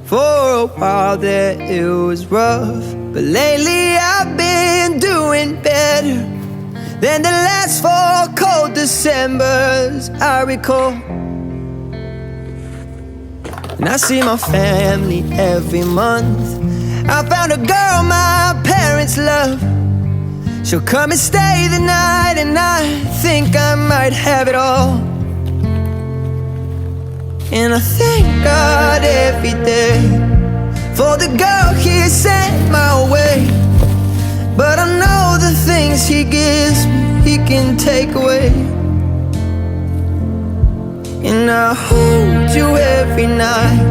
For a while there it was rough, but lately I've been doing better than the last 4 cold Decembers I recall. And I see my family every month. I found a girl my parents love. She'll come and stay the night, and I think I might have it all. And I thank God every day for the girl He sent my way. But I know the things He gives me, He can take away. And I hold you every night